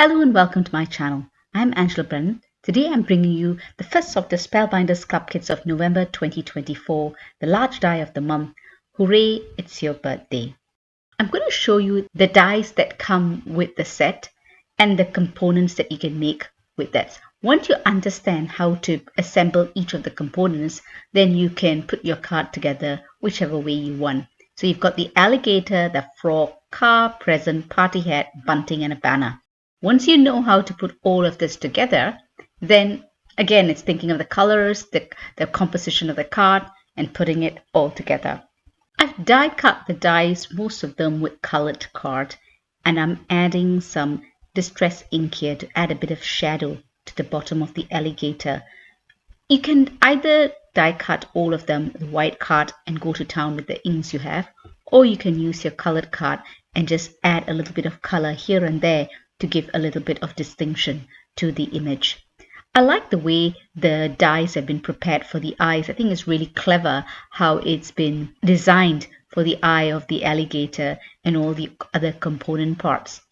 Hello and welcome to my channel. I'm Angela Brennan. Today I'm bringing you the first of the Spellbinders Clubkits of November 2024, the large die of the month. Hooray, it's your birthday. I'm going to show you the dies that come with the set and the components that you can make with that. Once you understand how to assemble each of the components, then you can put your card together whichever way you want. So you've got the alligator, the frog, car, present, party hat, bunting and a banner. Once you know how to put all of this together, then again, it's thinking of the colors, the composition of the card, and putting it all together. I've die cut the dies, most of them with colored card, and I'm adding some distress ink here to add a bit of shadow to the bottom of the alligator. You can either die cut all of them with white card and go to town with the inks you have, or you can use your colored card and just add a little bit of color here and there to give a little bit of distinction to the image. I like the way the dies have been prepared for the eyes. I think it's really clever how it's been designed for the eye of the alligator and all the other component parts.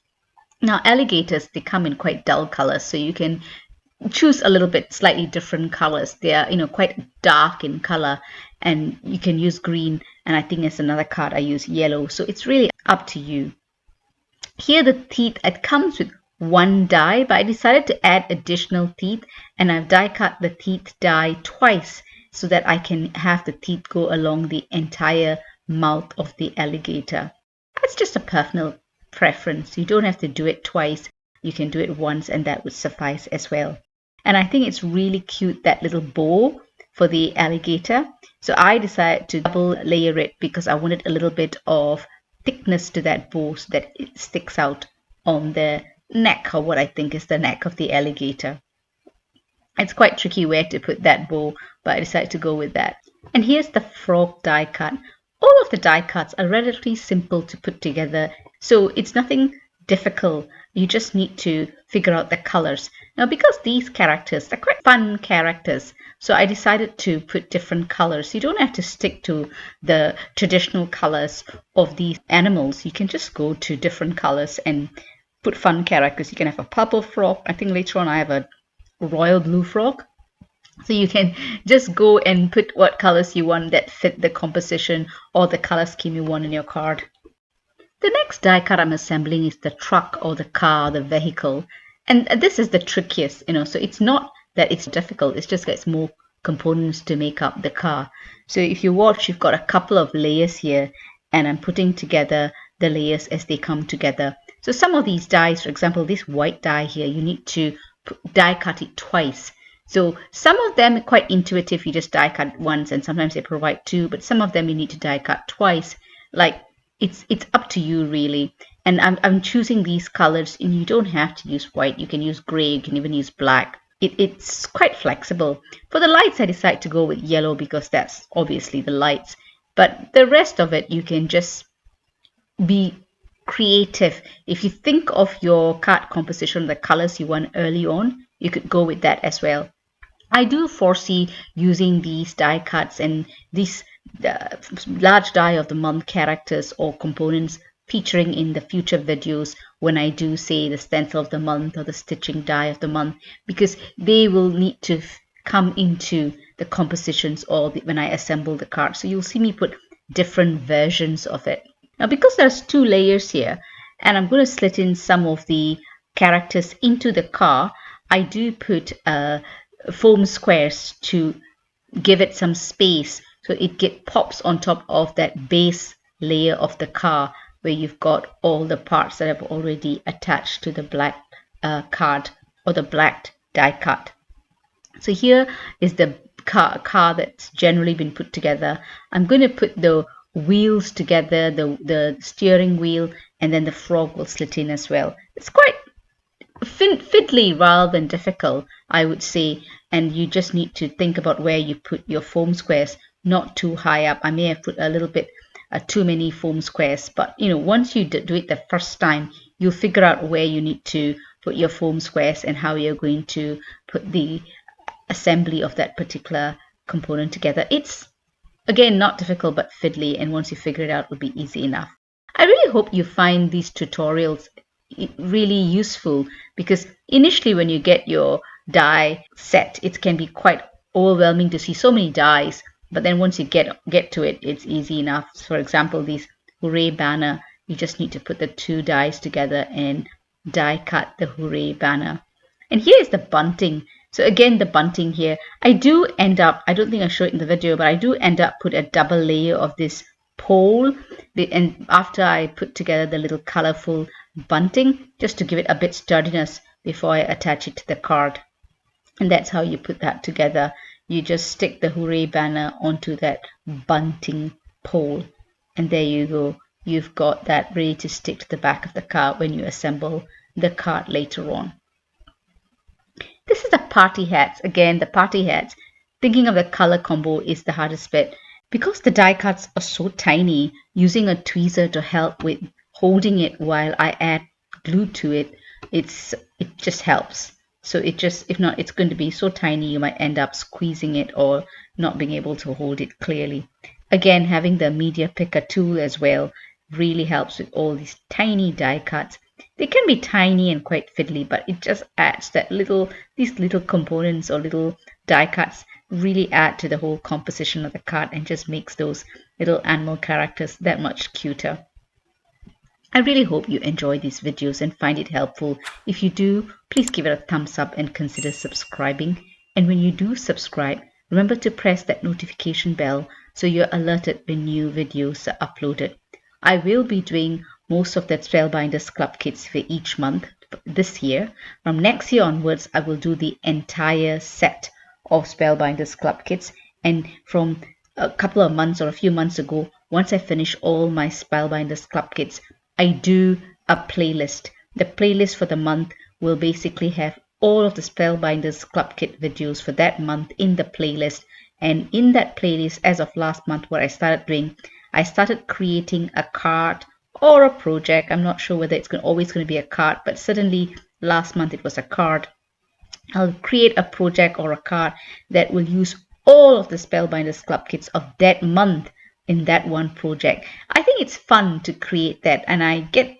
Now alligators, they come in quite dull colors, so you can choose a little bit slightly different colors. They are quite dark in color, and you can use green, and I think as another card I use yellow, so it's really up to you. Here the teeth, it comes with one die, but I decided to add additional teeth, and I've die cut the teeth die twice so that I can have the teeth go along the entire mouth of the alligator. That's just a personal preference. You don't have to do it twice. You can do it once and that would suffice as well. And I think it's really cute, that little bow for the alligator. So I decided to double layer it because I wanted a little bit of thickness to that bow so that it sticks out on the neck, or what I think is the neck of the alligator. It's quite tricky where to put that bow, but I decided to go with that. And here's the frog die cut. All of the die cuts are relatively simple to put together, so it's nothing difficult. You just need to figure out the colors. Now, because these characters, they're quite fun characters, so I decided to put different colors. You don't have to stick to the traditional colors of these animals. You can just go to different colors and put fun characters. You can have a purple frog. I think later on I have a royal blue frog. So you can just go and put what colors you want that fit the composition or the color scheme you want in your card. The next die cut I'm assembling is the truck or the car, the vehicle. And this is the trickiest, so it's not that it's difficult, it's just that it's more components to make up the car. So if you watch, you've got a couple of layers here, and I'm putting together the layers as they come together. So some of these dies, for example, this white die here, you need to die cut it twice. So some of them are quite intuitive, you just die cut once, and sometimes they provide two, but some of them you need to die cut twice. Like, it's up to you really. And I'm choosing these colors, and you don't have to use white. You can use gray, you can even use black. It's quite flexible. For the lights, I decided to go with yellow because that's obviously the lights. But the rest of it, you can just be creative. If you think of your card composition, the colors you want early on, you could go with that as well. I do foresee using these die cuts and these large die of the month characters or components featuring in the future videos when I do say the stencil of the month or the stitching die of the month, because they will need to come into the compositions or when I assemble the card. So you'll see me put different versions of it. Now, because there's two layers here, and I'm going to slit in some of the characters into the car, I do put foam squares to give it some space so it pops on top of that base layer of the car where you've got all the parts that have already attached to the black card or the black die cut. So here is the car that's generally been put together. I'm going to put the wheels together, the steering wheel, and then the frog will slit in as well. It's quite fiddly rather than difficult, I would say, and you just need to think about where you put your foam squares, not too high up. I may have put a little bit too many foam squares, but once you do it the first time, you'll figure out where you need to put your foam squares and how you're going to put the assembly of that particular component together. It's again not difficult but fiddly, and once you figure it out, it will be easy enough. I really hope you find these tutorials really useful, because initially when you get your die set, it can be quite overwhelming to see so many dies, but then once you get to it, it's easy enough. For example, these hooray banner, you just need to put the two dies together and die cut the hooray banner. And here is the bunting. So again, the bunting here, I do end up, I don't think I showed it in the video, but I do end up put a double layer of this pole, and after I put together the little colorful bunting, just to give it a bit sturdiness before I attach it to the card. And that's how you put that together. You just stick the hooray banner onto that bunting pole, and there you go. You've got that ready to stick to the back of the card when you assemble the card later on. This is the party hats. Again, the party hats. Thinking of the color combo is the hardest bit. Because the die cuts are so tiny, using a tweezer to help with holding it while I add glue to it, it just helps. So if not, it's going to be so tiny you might end up squeezing it or not being able to hold it clearly. Again, having the media picker tool as well really helps with all these tiny die cuts. They can be tiny and quite fiddly, but it just adds that these little components or little die cuts really add to the whole composition of the card and just makes those little animal characters that much cuter. I really hope you enjoy these videos and find it helpful. If you do, please give it a thumbs up and consider subscribing. And when you do subscribe, remember to press that notification bell so you're alerted when new videos are uploaded. I will be doing most of the Spellbinders club kits for each month this year. From next year onwards, I will do the entire set of Spellbinders club kits, and from a couple of months or a few months ago, once I finish all my Spellbinders club kits, I do a playlist. The playlist for the month will basically have all of the Spellbinders club kit videos for that month in the playlist. And in that playlist, as of last month, what I started doing, I started creating a card or a project. I'm not sure whether it's always going to be a card, but certainly last month it was a card. I'll create a project or a card that will use all of the Spellbinders club kits of that month in that one project. I think it's fun to create that, and I get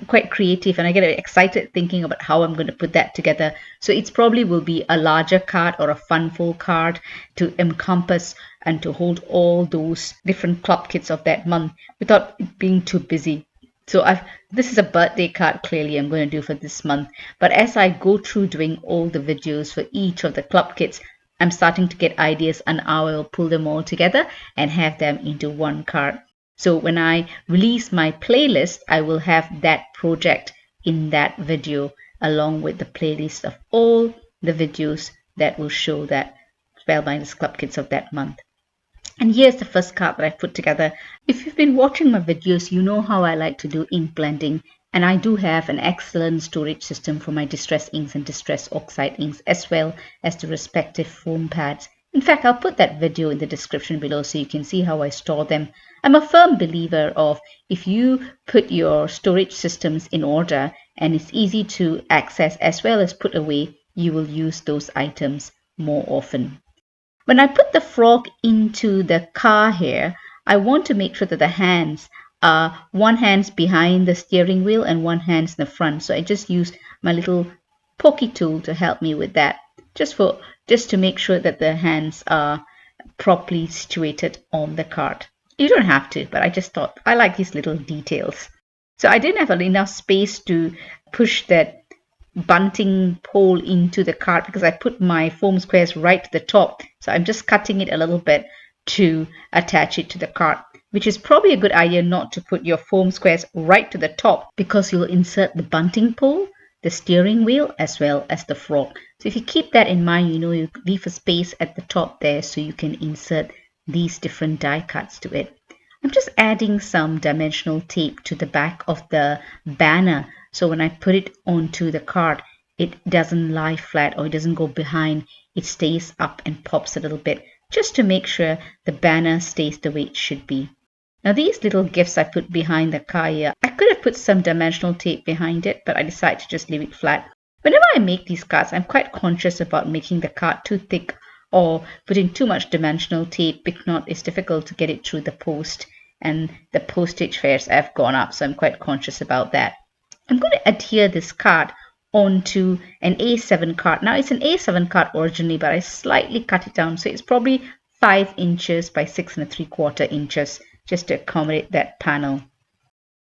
quite creative and I get excited thinking about how I'm going to put that together. So it's probably will be a larger card or a fun full card to encompass and to hold all those different club kits of that month without it being too busy. So this is a birthday card clearly I'm going to do for this month. But as I go through doing all the videos for each of the club kits, I'm starting to get ideas and I will pull them all together and have them into one card. So when I release my playlist, I will have that project in that video along with the playlist of all the videos that will show that Spellbinders club kits of that month. And here's the first card that I put together. If you've been watching my videos, you know how I like to do ink blending. And I do have an excellent storage system for my distress inks and distress oxide inks, as well as the respective foam pads. In fact, I'll put that video in the description below so you can see how I store them. I'm a firm believer of if you put your storage systems in order and it's easy to access as well as put away, you will use those items more often. When I put the frog into the car here, I want to make sure that the hands are one hand's behind the steering wheel and one hand's in the front. So I just use my little pokey tool to help me with that, just to make sure that the hands are properly situated on the card. You don't have to, but I just thought I like these little details. So I didn't have enough space to push that bunting pole into the card because I put my foam squares right to the top. So I'm just cutting it a little bit to attach it to the card, which is probably a good idea not to put your foam squares right to the top because you'll insert the bunting pole, the steering wheel, as well as the frog. So if you keep that in mind, you know you leave a space at the top there so you can insert these different die cuts to it. I'm just adding some dimensional tape to the back of the banner. So when I put it onto the card, it doesn't lie flat or it doesn't go behind. It stays up and pops a little bit just to make sure the banner stays the way it should be. Now these little gifts I put behind the car here, I could have put some dimensional tape behind it, but I decided to just leave it flat. Whenever I make these cards, I'm quite conscious about making the card too thick or putting too much dimensional tape. If not, it's difficult to get it through the post, and the postage fares have gone up, so I'm quite conscious about that. I'm going to adhere this card onto an A7 card. Now it's an A7 card originally, but I slightly cut it down. So it's probably 5 inches by 6 3/4 inches just to accommodate that panel.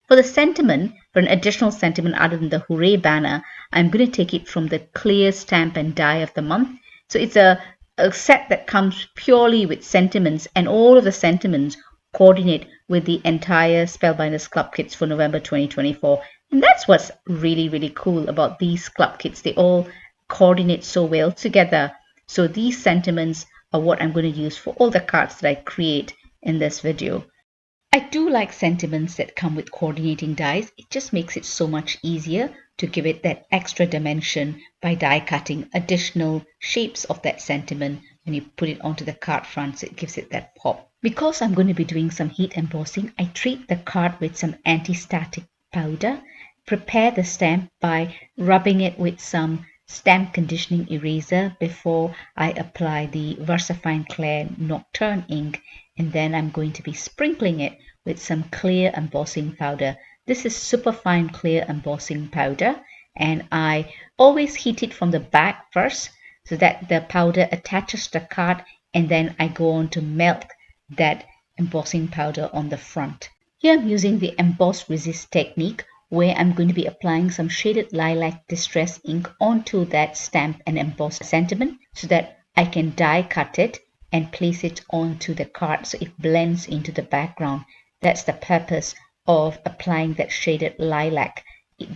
For the sentiment, for an additional sentiment other than the hooray banner, I'm going to take it from the clear stamp and die of the month. So it's a set that comes purely with sentiments, and all of the sentiments coordinate with the entire Spellbinders Club Kits for November 2024. And that's what's really, really cool about these Club Kits. They all coordinate so well together. So these sentiments are what I'm going to use for all the cards that I create in this video. I do like sentiments that come with coordinating dies. It just makes it so much easier to give it that extra dimension by die cutting additional shapes of that sentiment when you put it onto the card front, so it gives it that pop. Because I'm going to be doing some heat embossing, I treat the card with some anti-static powder, prepare the stamp by rubbing it with some stamp conditioning eraser before I apply the VersaFine Clair Nocturne ink, and then I'm going to be sprinkling it with some clear embossing powder. This is superfine clear embossing powder, and I always heat it from the back first so that the powder attaches to the card, and then I go on to melt that embossing powder on the front. Here I'm using the emboss resist technique, where I'm going to be applying some shaded lilac distress ink onto that stamp and embossed sentiment so that I can die cut it and place it onto the card so it blends into the background. That's the purpose of applying that shaded lilac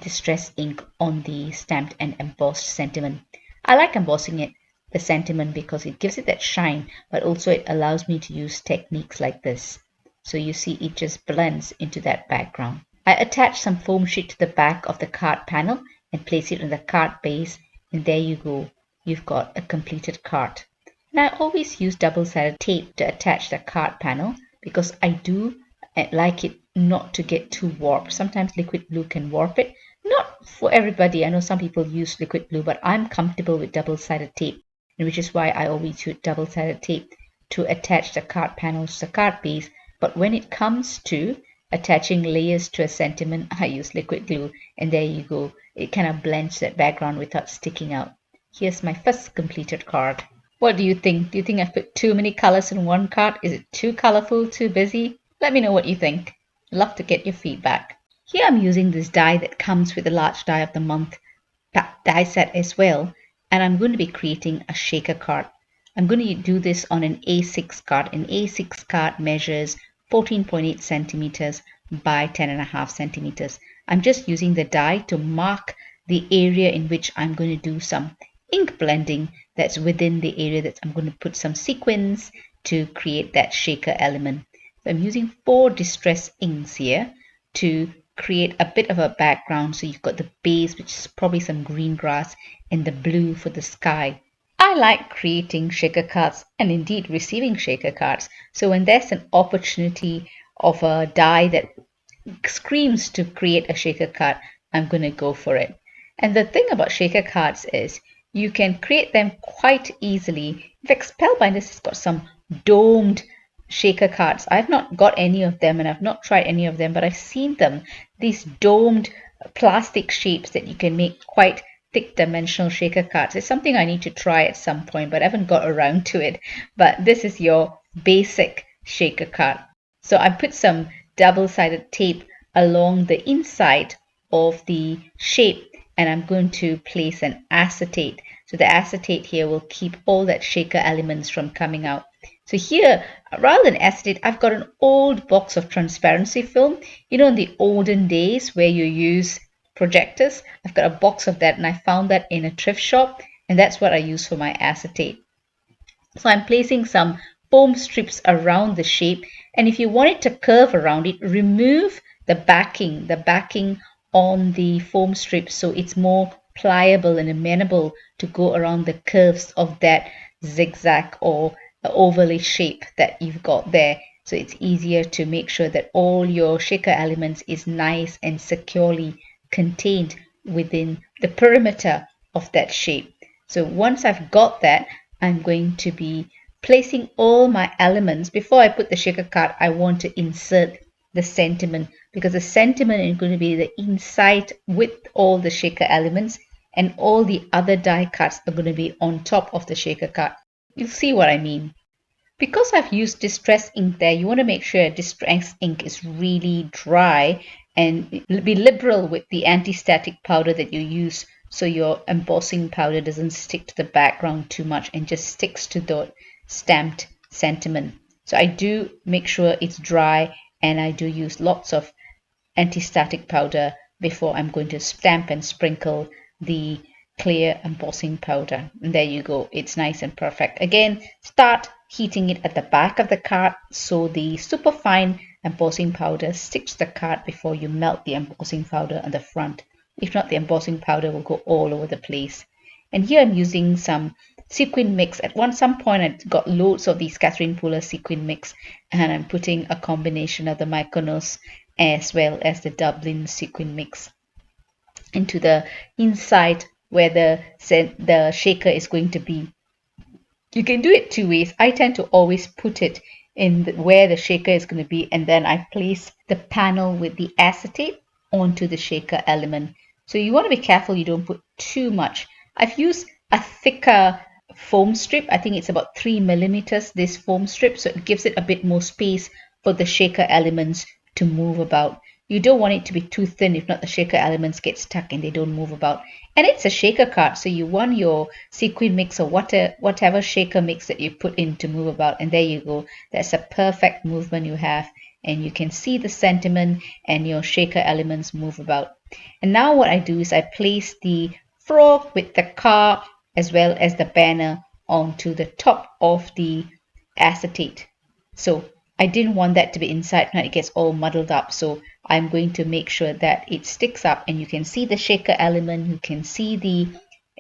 distress ink on the stamped and embossed sentiment. I like embossing the sentiment because it gives it that shine, but also it allows me to use techniques like this. So you see it just blends into that background. I attach some foam sheet to the back of the card panel and place it on the card base, and there you go. You've got a completed card. And I always use double-sided tape to attach the card panel because I do like it not to get too warped. Sometimes liquid glue can warp it. Not for everybody. I know some people use liquid glue, but I'm comfortable with double-sided tape, which is why I always use double-sided tape to attach the card panels to the card base. But when it comes to attaching layers to a sentiment, I use liquid glue, and there you go. It kind of blends that background without sticking out. Here's my first completed card. What do you think? Do you think I've put too many colors in one card? Is it too colorful, too busy? Let me know what you think. I'd love to get your feedback. Here I'm using this die that comes with the large die of the month die set as well, and I'm going to be creating a shaker card. I'm going to do this on an A6 card. An A6 card measures 14.8 centimeters by 10.5 centimeters. I'm just using the die to mark the area in which I'm going to do some ink blending that's within the area that I'm going to put some sequins to create that shaker element. So I'm using 4 distress inks here to create a bit of a background. So you've got the base, which is probably some green grass, and the blue for the sky. I like creating shaker cards and indeed receiving shaker cards. So when there's an opportunity of a die that screams to create a shaker card, I'm going to go for it. And the thing about shaker cards is you can create them quite easily. In fact, Spellbinders has got some domed shaker cards. I've not got any of them and I've not tried any of them, but I've seen them. These domed plastic shapes that you can make quite thick dimensional shaker cards. It's something I need to try at some point, but I haven't got around to it. But this is your basic shaker card. So I put some double-sided tape along the inside of the shape, and I'm going to place an acetate. So the acetate here will keep all that shaker elements from coming out. So here, rather than acetate, I've got an old box of transparency film. You know, in the olden days where you use projectors, I've got a box of that, and I found that in a thrift shop, and that's what I use for my acetate. So I'm placing some foam strips around the shape, and if you want it to curve around it, remove the backing on the foam strip so it's more pliable and amenable to go around the curves of that zigzag or overlay shape that you've got there. So it's easier to make sure that all your shaker elements is nice and securely contained within the perimeter of that shape. So once I've got that, I'm going to be placing all my elements. Before I put the shaker card, I want to insert the sentiment, because the sentiment is going to be the inside with all the shaker elements, and all the other die cuts are going to be on top of the shaker cut. You'll see what I mean. Because I've used distress ink there, you want to make sure distress ink is really dry, and be liberal with the anti-static powder that you use, so your embossing powder doesn't stick to the background too much and just sticks to the stamped sentiment. So I do make sure it's dry, and I do use lots of anti-static powder before I'm going to stamp and sprinkle the clear embossing powder. And there you go, it's nice and perfect. Again, start heating it at the back of the card so the superfine embossing powder sticks to the card before you melt the embossing powder on the front. If not, the embossing powder will go all over the place. And here I'm using some sequin mix. At some point I got loads of these Catherine Pooler sequin mix, and I'm putting a combination of the Mykonos as well as the Dublin sequin mix into the inside where the shaker is going to be. You can do it two ways. I tend to always put it in where the shaker is going to be, and then I place the panel with the acetate onto the shaker element. So you want to be careful you don't put too much. I've used a thicker foam strip. I think it's about 3 millimeters, this foam strip, so it gives it a bit more space for the shaker elements to move about. You don't want it to be too thin, if not the shaker elements get stuck and they don't move about. And it's a shaker card, so you want your sequin mix or whatever shaker mix that you put in to move about. And there you go. That's a perfect movement you have. And you can see the sentiment and your shaker elements move about. And now what I do is I place the frog with the car as well as the banner onto the top of the acetate. So I didn't want that to be inside, now it gets all muddled up. So I'm going to make sure that it sticks up, and you can see the shaker element, you can see the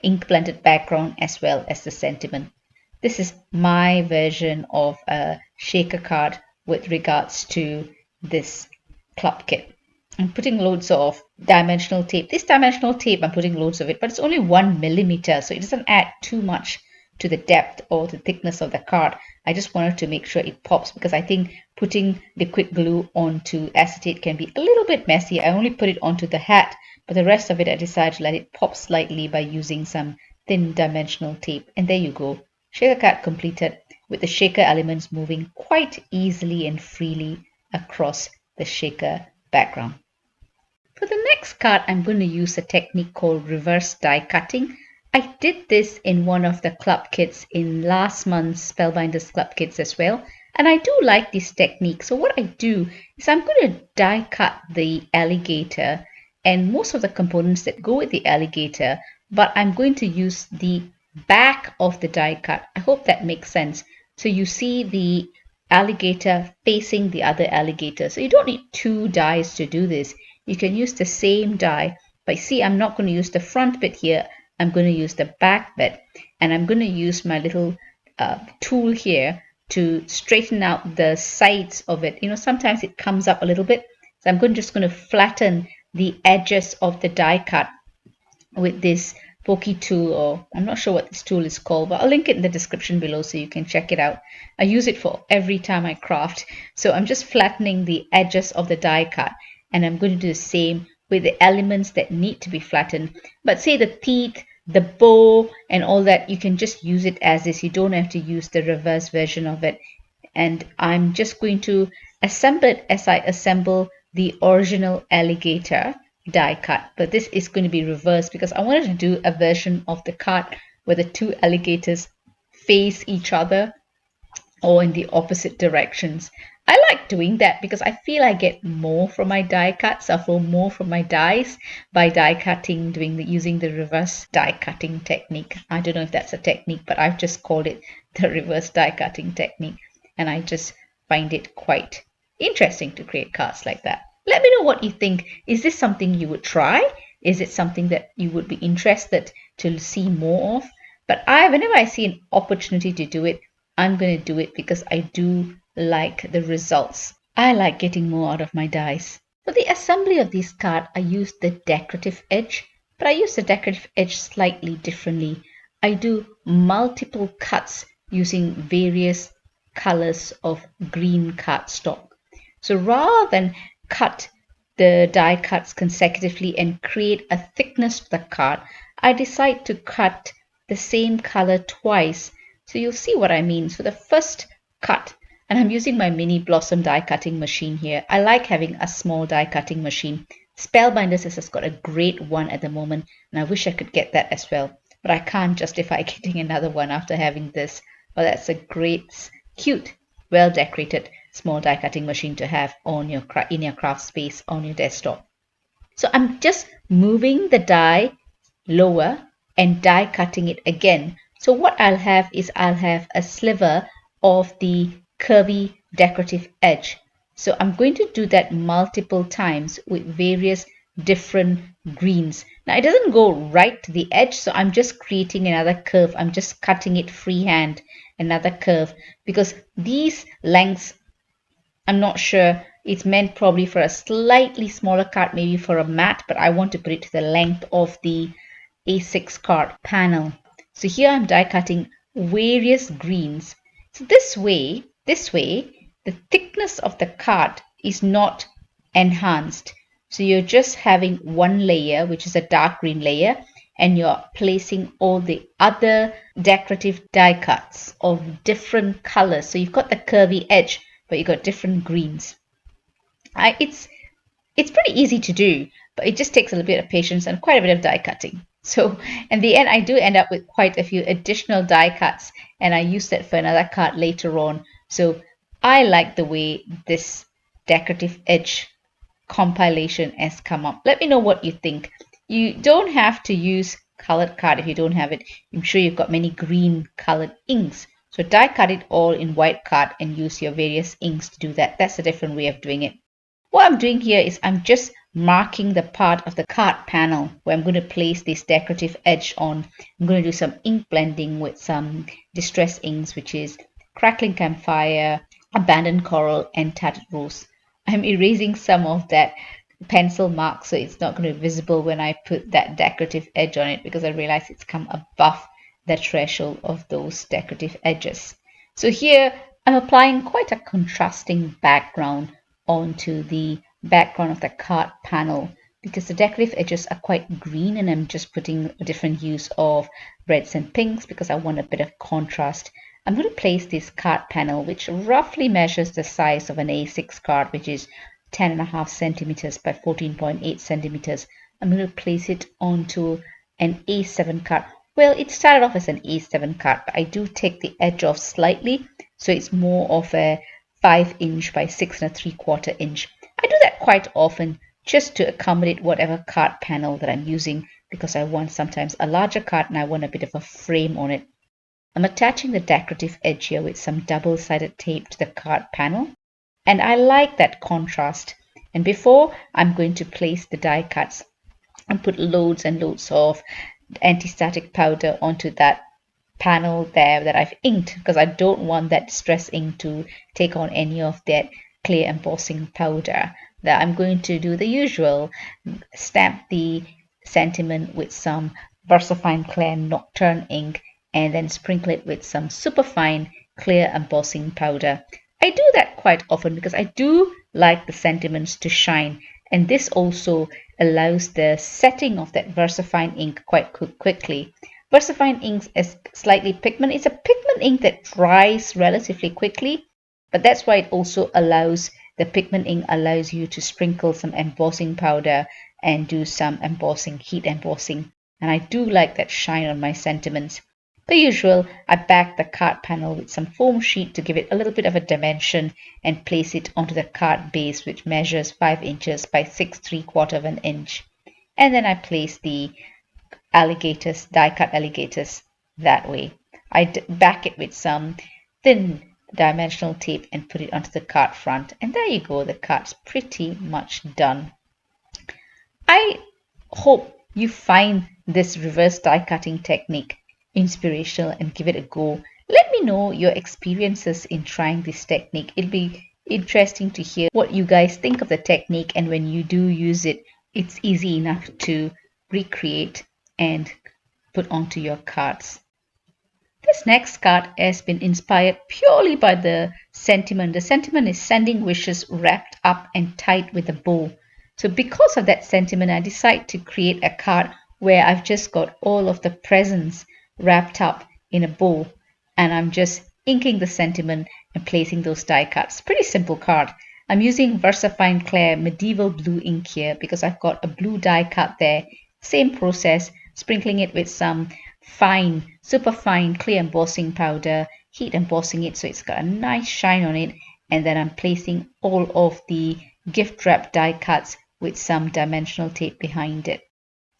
ink blended background as well as the sentiment. This is my version of a shaker card with regards to this club kit. I'm putting loads of dimensional tape. This dimensional tape, I'm putting loads of it, but it's only 1 millimeter, so it doesn't add too much to the depth or the thickness of the card. I just wanted to make sure it pops, because I think putting liquid glue onto acetate can be a little bit messy. I only put it onto the hat, but the rest of it I decided to let it pop slightly by using some thin dimensional tape. And there you go. Shaker card completed, with the shaker elements moving quite easily and freely across the shaker background. For the next card, I'm going to use a technique called reverse die cutting. I did this in one of the club kits in last month's Spellbinders club kits as well, and I do like this technique. So what I do is I'm going to die cut the alligator and most of the components that go with the alligator, but I'm going to use the back of the die cut. I hope that makes sense. So you see the alligator facing the other alligator. So you don't need two dies to do this. You can use the same die, but see, I'm not going to use the front bit here. I'm going to use the back bit, and I'm going to use my little tool here to straighten out the sides of it. You know, sometimes it comes up a little bit, so I'm just going to flatten the edges of the die cut with this pokey tool, or I'm not sure what this tool is called, but I'll link it in the description below so you can check it out. I use it for every time I craft. So I'm just flattening the edges of the die cut, and I'm going to do the same with the elements that need to be flattened. But say the teeth, the bow, and all that, you can just use it as is. You don't have to use the reverse version of it. And I'm just going to assemble it as I assemble the original alligator die cut. But this is going to be reversed because I wanted to do a version of the card where the two alligators face each other or in the opposite directions. I like doing that because I feel I get more from my die cuts, I feel more from my dies by die cutting, using the reverse die cutting technique. I don't know if that's a technique, but I've just called it the reverse die cutting technique, and I just find it quite interesting to create cards like that. Let me know what you think. Is this something you would try? Is it something that you would be interested to see more of? But whenever I see an opportunity to do it, I'm going to do it because I do like the results. I like getting more out of my dies. For the assembly of this card, I used the decorative edge, but I use the decorative edge slightly differently. I do multiple cuts using various colors of green cardstock. So rather than cut the die cuts consecutively and create a thickness to the card, I decide to cut the same color twice. So you'll see what I mean. So the first cut, and I'm using my mini Blossom die cutting machine here. I like having a small die cutting machine. Spellbinders has got a great one at the moment, and I wish I could get that as well. But I can't justify getting another one after having this. But that's a great, cute, well decorated small die cutting machine to have on your in your craft space on your desktop. So I'm just moving the die lower and die cutting it again. So what I'll have is I'll have a sliver of the curvy decorative edge. So I'm going to do that multiple times with various different greens. Now it doesn't go right to the edge, so I'm just creating another curve. I'm just cutting it freehand, another curve, because these lengths, I'm not sure, it's meant probably for a slightly smaller card, maybe for a mat, but I want to put it to the length of the A6 card panel. So here I'm die cutting various greens. So this way, the thickness of the card is not enhanced. So you're just having one layer, which is a dark green layer, and you're placing all the other decorative die cuts of different colors. So you've got the curvy edge, but you've got different greens. It's pretty easy to do, but it just takes a little bit of patience and quite a bit of die cutting. So in the end, I do end up with quite a few additional die cuts, and I use that for another card later on. So I like the way this decorative edge compilation has come up. Let me know what you think. You don't have to use colored card if you don't have it. I'm sure you've got many green colored inks. So die cut it all in white card and use your various inks to do that. That's a different way of doing it. What I'm doing here is I'm just marking the part of the card panel where I'm going to place this decorative edge on. I'm going to do some ink blending with some distress inks, which is Crackling Campfire, Abandoned Coral, and Tattered Rose. I'm erasing some of that pencil mark so it's not going to be visible when I put that decorative edge on it, because I realize it's come above the threshold of those decorative edges. So here I'm applying quite a contrasting background onto the background of the card panel, because the decorative edges are quite green, and I'm just putting a different use of reds and pinks because I want a bit of contrast. I'm going to place this card panel, which roughly measures the size of an A6 card, which is 10.5 centimeters by 14.8 centimeters. I'm going to place it onto an A7 card. Well, it started off as an A7 card, but I do take the edge off slightly, so it's more of a 5-inch by 6.75 inch. I do that quite often just to accommodate whatever card panel that I'm using, because I want sometimes a larger card and I want a bit of a frame on it. I'm attaching the decorative edge here with some double-sided tape to the card panel, and I like that contrast. And before I'm going to place the die cuts and put loads and loads of anti-static powder onto that panel there that I've inked, because I don't want that distress ink to take on any of that clear embossing powder. That I'm going to do the usual, stamp the sentiment with some VersaFine Clear Nocturne ink, and then sprinkle it with some superfine clear embossing powder. I do that quite often because I do like the sentiments to shine, and this also allows the setting of that VersaFine ink quite quickly. VersaFine ink is slightly pigment. It's a pigment ink that dries relatively quickly, but that's why it also allows, the pigment ink allows you to sprinkle some embossing powder and do some embossing, heat embossing. And I do like that shine on my sentiments. Per usual, I back the card panel with some foam sheet to give it a little bit of a dimension and place it onto the card base, which measures 5 inches by 6.75 inch. And then I place the alligators, die cut alligators that way. I back it with some thin dimensional tape and put it onto the card front. And there you go, the card's pretty much done. I hope you find this reverse die cutting technique inspirational and give it a go. Let me know your experiences in trying this technique. It'll be interesting to hear what you guys think of the technique, and when you do use it, it's easy enough to recreate and put onto your cards. This next card has been inspired purely by the sentiment. The sentiment is sending wishes wrapped up and tied with a bow. So because of that sentiment, I decided to create a card where I've just got all of the presents wrapped up in a bow, and I'm just inking the sentiment and placing those die cuts. Pretty simple card. I'm using VersaFine Clear Medieval Blue ink here because I've got a blue die cut there. Same process, sprinkling it with some fine, super fine clear embossing powder, heat embossing it so it's got a nice shine on it, and then I'm placing all of the gift wrap die cuts with some dimensional tape behind it.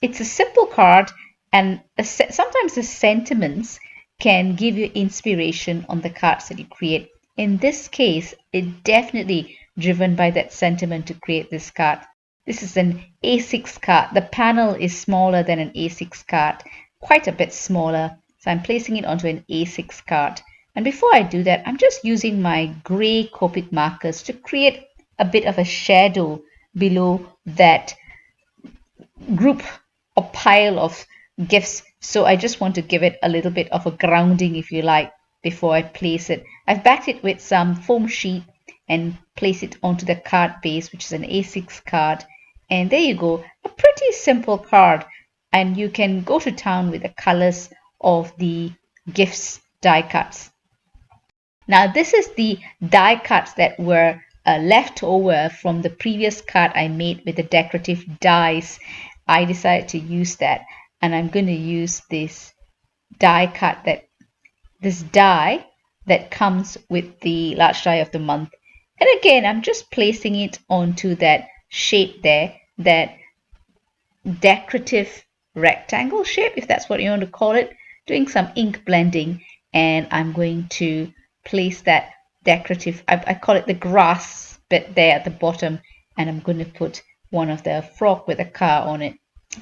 It's a simple card, and sometimes the sentiments can give you inspiration on the cards that you create. In this case, it's definitely driven by that sentiment to create this card. This is an A6 card. The panel is smaller than an A6 card, quite a bit smaller. So I'm placing it onto an A6 card. And before I do that, I'm just using my gray Copic markers to create a bit of a shadow below that group or pile of gifts. So I just want to give it a little bit of a grounding, if you like, before I place it. I've backed it with some foam sheet and place it onto the card base, which is an A6 card. And there you go, a pretty simple card. And you can go to town with the colors of the gifts die cuts. Now this is the die cuts that were left over from the previous card I made with the decorative dies. I decided to use that, and I'm going to use this die cut, this die that comes with the large die of the month. And again, I'm just placing it onto that shape there, that decorative rectangle shape, if that's what you want to call it, doing some ink blending, and I'm going to place that decorative, I call it the grass bit there at the bottom, and I'm going to put one of the frog with a car on it.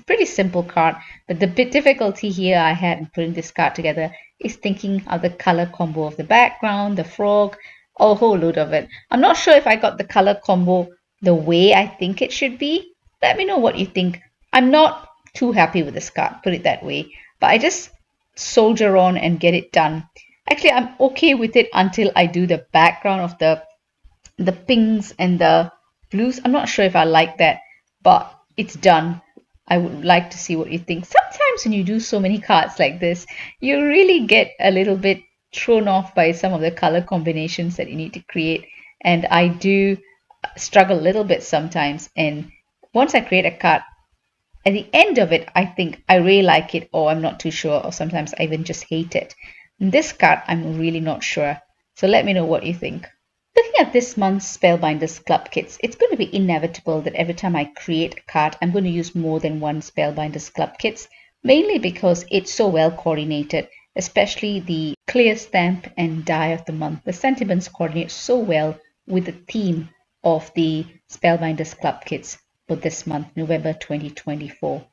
Pretty simple card, but the bit difficulty here I had in putting this card together is thinking of the color combo of the background, the frog, a whole load of it. I'm not sure if I got the color combo the way I think it should be. Let me know what you think. I'm not too happy with this card, put it that way, but I just soldier on and get it done. Actually, I'm okay with it until I do the background of the pinks and the blues. I'm not sure if I like that, but it's done. I would like to see what you think. Sometimes when you do so many cards like this, you really get a little bit thrown off by some of the color combinations that you need to create. And I do struggle a little bit sometimes. And once I create a card, at the end of it, I think I really like it, or I'm not too sure, or sometimes I even just hate it. In this card, I'm really not sure. So let me know what you think. Looking at this month's Spellbinders Club Kits, it's going to be inevitable that every time I create a card, I'm going to use more than one Spellbinders Club Kits, mainly because it's so well coordinated, especially the clear stamp and die of the month. The sentiments coordinate so well with the theme of the Spellbinders Club Kits for this month, November 2024.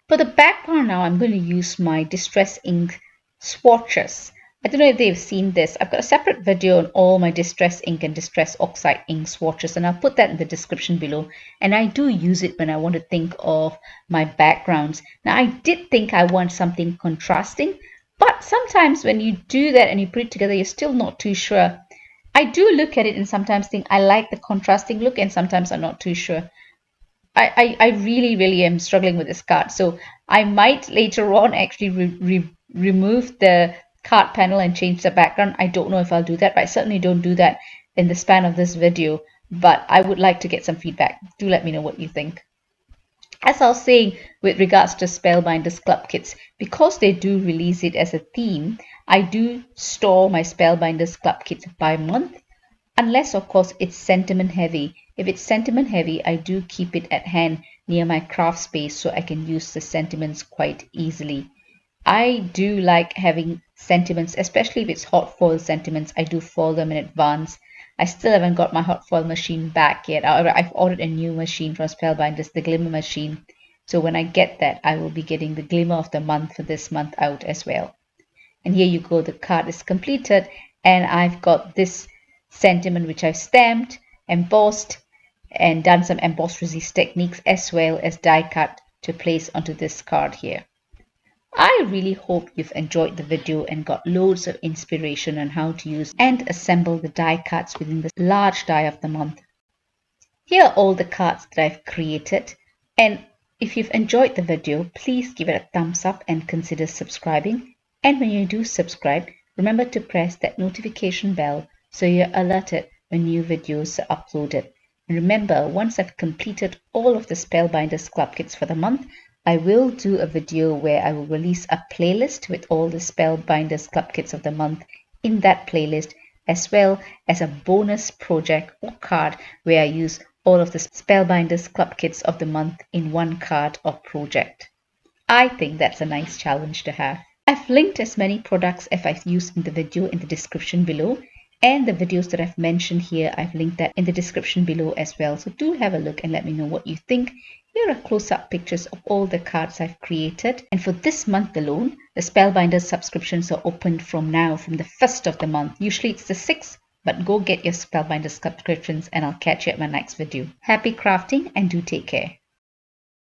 For the background now, I'm going to use my Distress Ink swatches. I don't know if they've seen this. I've got a separate video on all my Distress Ink and Distress Oxide ink swatches, and I'll put that in the description below. And I do use it when I want to think of my backgrounds. Now, I did think I want something contrasting, but sometimes when you do that and you put it together, you're still not too sure. I do look at it and sometimes think I like the contrasting look, and sometimes I'm not too sure. I really am struggling with this card. So I might later on actually remove the card panel and change the background. I don't know if I'll do that, but I certainly don't do that in the span of this video. But I would like to get some feedback. Do let me know what you think. As I was saying with regards to Spellbinders Club Kits, because they do release it as a theme, I do store my Spellbinders Club Kits by month. Unless, of course, it's sentiment heavy. If it's sentiment heavy, I do keep it at hand near my craft space so I can use the sentiments quite easily. I do like having sentiments, especially if it's hot foil sentiments. I do foil them in advance. I still haven't got my hot foil machine back yet. However, I've ordered a new machine from Spellbinders, the Glimmer machine. So when I get that, I will be getting the Glimmer of the month for this month out as well. And here you go, the card is completed, and I've got this sentiment which I've stamped, embossed, and done some emboss resist techniques as well as die cut to place onto this card here. I really hope you've enjoyed the video and got loads of inspiration on how to use and assemble the die cuts within the large die of the month. Here are all the cards that I've created, and if you've enjoyed the video, please give it a thumbs up and consider subscribing. And when you do subscribe, remember to press that notification bell so you're alerted when new videos are uploaded. And remember, once I've completed all of the Spellbinders Club Kits for the month, I will do a video where I will release a playlist with all the Spellbinders Club Kits of the month in that playlist, as well as a bonus project or card where I use all of the Spellbinders Club Kits of the month in one card or project. I think that's a nice challenge to have. I've linked as many products as I've used in the video in the description below, and the videos that I've mentioned here, I've linked that in the description below as well. So do have a look and let me know what you think. Here are close-up pictures of all the cards I've created. And for this month alone, the Spellbinders subscriptions are opened from now, from the 1st of the month. Usually it's the 6th, but go get your Spellbinders subscriptions and I'll catch you at my next video. Happy crafting and do take care.